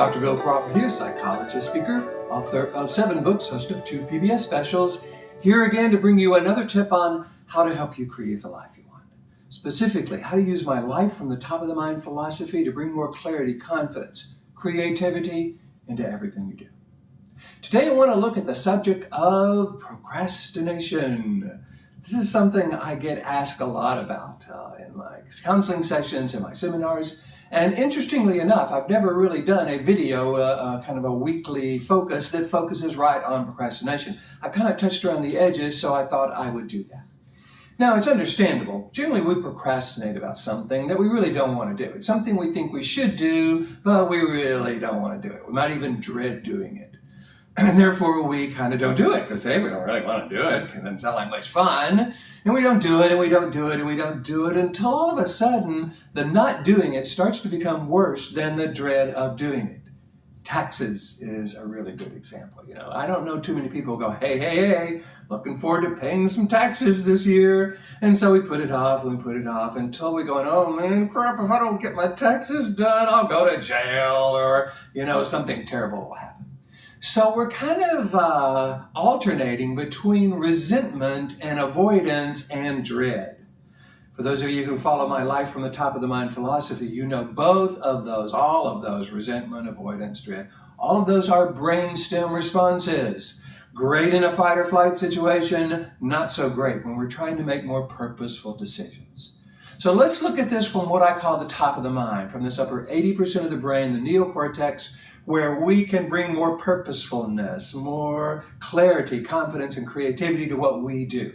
Dr. Bill Crawford here, psychologist, speaker, author of 7 books, host of 2 PBS specials, here again to bring you another tip on how to help you create the life you want. Specifically, how to use my life from the top of the mind philosophy to bring more clarity, confidence, creativity into everything you do. Today I want to look at the subject of procrastination. This is something I get asked a lot about in my counseling sessions and my seminars. And interestingly enough, I've never really done a video, kind of a weekly focus that focuses right on procrastination. I've kind of touched around the edges, so I thought I would do that. Now, it's understandable. Generally, we procrastinate about something that we really don't want to do. It's something we think we should do, but we really don't want to do it. We might even dread doing it. And therefore, we kind of don't do it because, hey, we don't really want to do it. It doesn't sound like much fun. And we don't do it, and we don't do it, and we don't do it until all of a sudden, the not doing it starts to become worse than the dread of doing it. Taxes is a really good example. You know, I don't know too many people who go, hey, looking forward to paying some taxes this year. And so we put it off until we go, oh man, crap, if I don't get my taxes done, I'll go to jail or, something terrible will happen. So we're kind of alternating between resentment and avoidance and dread. For those of you who follow my life from the top of the mind philosophy, you know both of those, all of those, resentment, avoidance, dread, all of those are brainstem responses. Great in a fight or flight situation, not so great when we're trying to make more purposeful decisions. So let's look at this from what I call the top of the mind, from this upper 80% of the brain, the neocortex, where we can bring more purposefulness, more clarity, confidence, and creativity to what we do.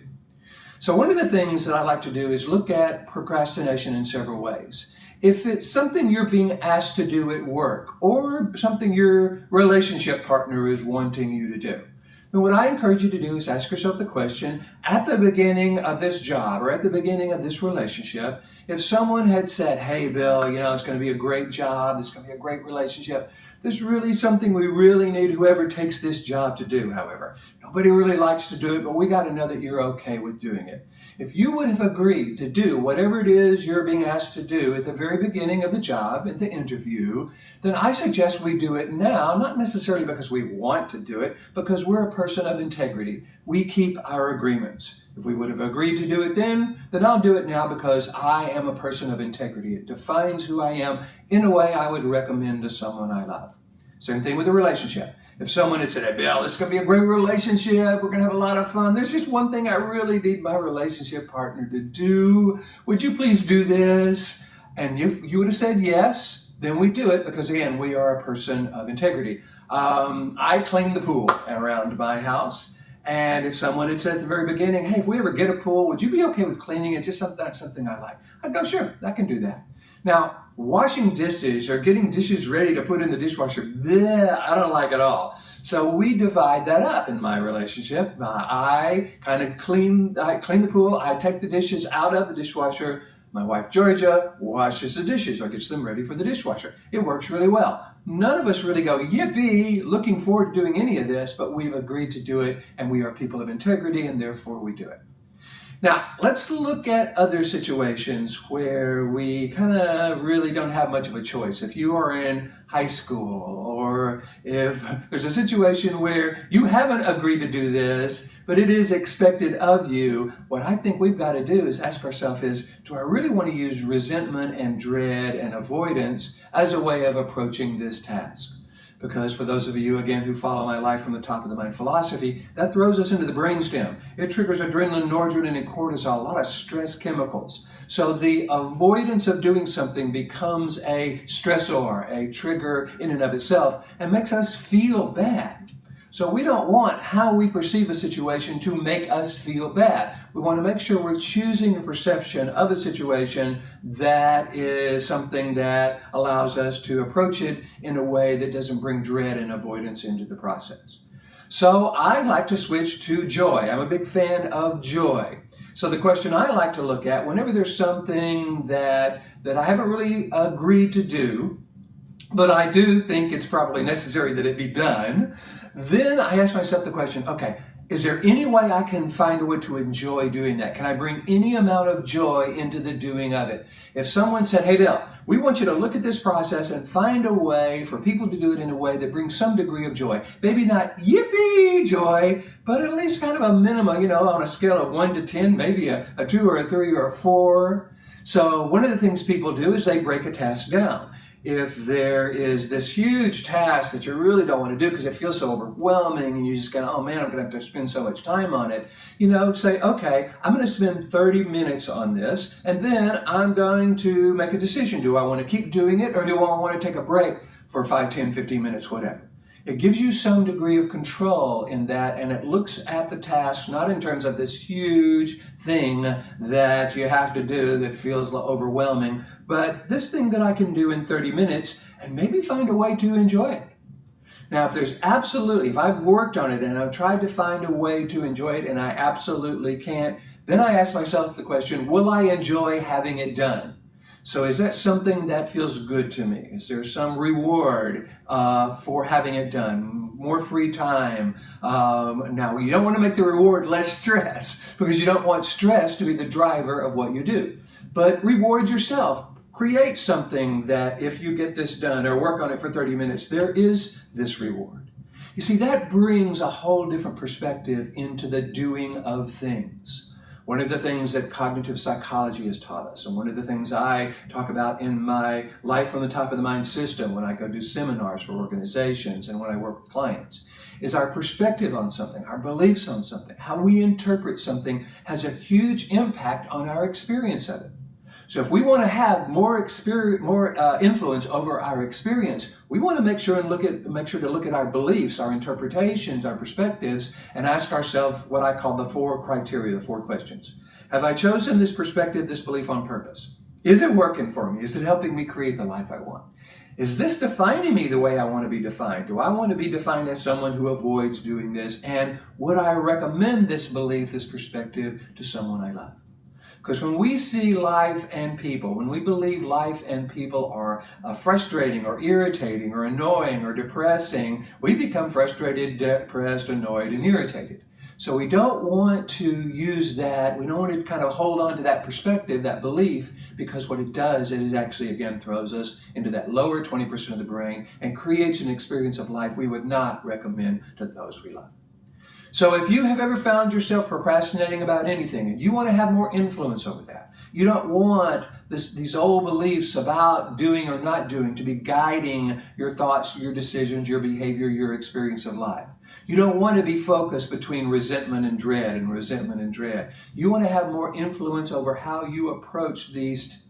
So one of the things that I like to do is look at procrastination in several ways. If it's something you're being asked to do at work or something your relationship partner is wanting you to do, then what I encourage you to do is ask yourself the question, at the beginning of this job or at the beginning of this relationship, if someone had said, hey, Bill, it's going to be a great job, it's going to be a great relationship, there's really something we really need whoever takes this job to do, however. Nobody really likes to do it, but we got to know that you're okay with doing it. If you would have agreed to do whatever it is you're being asked to do at the very beginning of the job, at the interview, then I suggest we do it now, not necessarily because we want to do it, because we're a person of integrity. We keep our agreements. If we would have agreed to do it then I'll do it now because I am a person of integrity. It defines who I am in a way I would recommend to someone I love. Same thing with a relationship. If someone had said, hey, Bill, this is going to be a great relationship, we're going to have a lot of fun, there's just one thing I really need my relationship partner to do. Would you please do this? And if you would have said yes, then we do it because, again, we are a person of integrity. I clean the pool around my house. And if someone had said at the very beginning, hey, if we ever get a pool, would you be okay with cleaning it? Just something I like. I'd go, sure, I can do that. Now, washing dishes or getting dishes ready to put in the dishwasher, I don't like at all. So we divide that up in my relationship. I clean the pool. I take the dishes out of the dishwasher. My wife, Georgia, washes the dishes or gets them ready for the dishwasher. It works really well. None of us really go, yippee, looking forward to doing any of this, but we've agreed to do it, and we are people of integrity, and therefore we do it. Now, let's look at other situations where we kind of really don't have much of a choice. If you are in high school or if there's a situation where you haven't agreed to do this, but it is expected of you, what I think we've got to do is ask ourselves do I really want to use resentment and dread and avoidance as a way of approaching this task? Because for those of you, again, who follow my life from the top of the mind philosophy, that throws us into the brainstem. It triggers adrenaline, noradrenaline, and cortisol, a lot of stress chemicals. So the avoidance of doing something becomes a stressor, a trigger in and of itself, and makes us feel bad. So we don't want how we perceive a situation to make us feel bad. We want to make sure we're choosing a perception of a situation that is something that allows us to approach it in a way that doesn't bring dread and avoidance into the process. So I like to switch to joy. I'm a big fan of joy. So the question I like to look at whenever there's something that I haven't really agreed to do, but I do think it's probably necessary that it be done, then I ask myself the question, okay, Is there any way I can find a way to enjoy doing that? Can I bring any amount of joy into the doing of it? If someone said, hey, Bill, we want you to look at this process and find a way for people to do it in a way that brings some degree of joy. Maybe not yippee joy, but at least kind of a minimum, on a scale of 1 to 10, maybe a 2 or a 3 or a 4. So one of the things people do is they break a task down. If there is this huge task that you really don't want to do because it feels so overwhelming and you just go, oh man, I'm going to have to spend so much time on it, say, okay, I'm going to spend 30 minutes on this and then I'm going to make a decision. Do I want to keep doing it or do I want to take a break for 5, 10, 15 minutes, whatever? It gives you some degree of control in that, and it looks at the task not in terms of this huge thing that you have to do that feels overwhelming, but this thing that I can do in 30 minutes and maybe find a way to enjoy it. Now, if I've worked on it and I've tried to find a way to enjoy it and I absolutely can't, then I ask myself the question, will I enjoy having it done? So is that something that feels good to me? Is there some reward for having it done? More free time? Now, you don't want to make the reward less stress because you don't want stress to be the driver of what you do. But reward yourself. Create something that if you get this done or work on it for 30 minutes, there is this reward. You see, that brings a whole different perspective into the doing of things. One of the things that cognitive psychology has taught us, and one of the things I talk about in my Life from the Top of the Mind system when I go do seminars for organizations and when I work with clients, is our perspective on something, our beliefs on something, how we interpret something has a huge impact on our experience of it. So if we want to have more influence over our experience, we want to make sure to look at our beliefs, our interpretations, our perspectives, and ask ourselves what I call the 4 criteria, the 4 questions. Have I chosen this perspective, this belief on purpose? Is it working for me? Is it helping me create the life I want? Is this defining me the way I want to be defined? Do I want to be defined as someone who avoids doing this? And would I recommend this belief, this perspective to someone I love? Because when we see life and people, when we believe life and people are frustrating or irritating or annoying or depressing, we become frustrated, depressed, annoyed, and irritated. So we don't want to use that. We don't want to kind of hold on to that perspective, that belief, because what it does is it actually, again, throws us into that lower 20% of the brain and creates an experience of life we would not recommend to those we love. So if you have ever found yourself procrastinating about anything and you want to have more influence over that, you don't want these old beliefs about doing or not doing to be guiding your thoughts, your decisions, your behavior, your experience of life. You don't want to be focused between resentment and dread and resentment and dread. You want to have more influence over how you approach these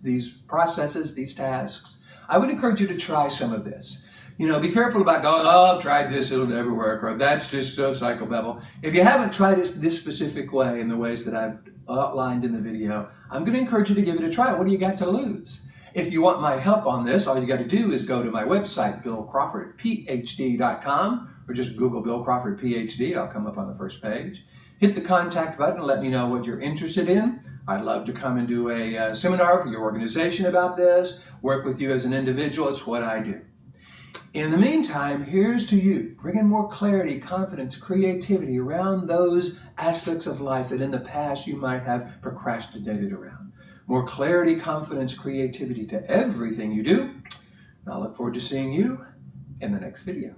processes, these tasks. I would encourage you to try some of this. Be careful about going, oh, I've tried this, it'll never work, or that's just psychobabble. If you haven't tried it this specific way in the ways that I've outlined in the video, I'm going to encourage you to give it a try. What do you got to lose? If you want my help on this, all you got to do is go to my website, BillCrawfordPh.com, or just Google Bill Crawford Ph.D. I'll come up on the first page. Hit the contact button and let me know what you're interested in. I'd love to come and do a seminar for your organization about this, work with you as an individual. It's what I do. In the meantime, here's to you, bringing more clarity, confidence, creativity around those aspects of life that in the past you might have procrastinated around. More clarity, confidence, creativity to everything you do. And I look forward to seeing you in the next video.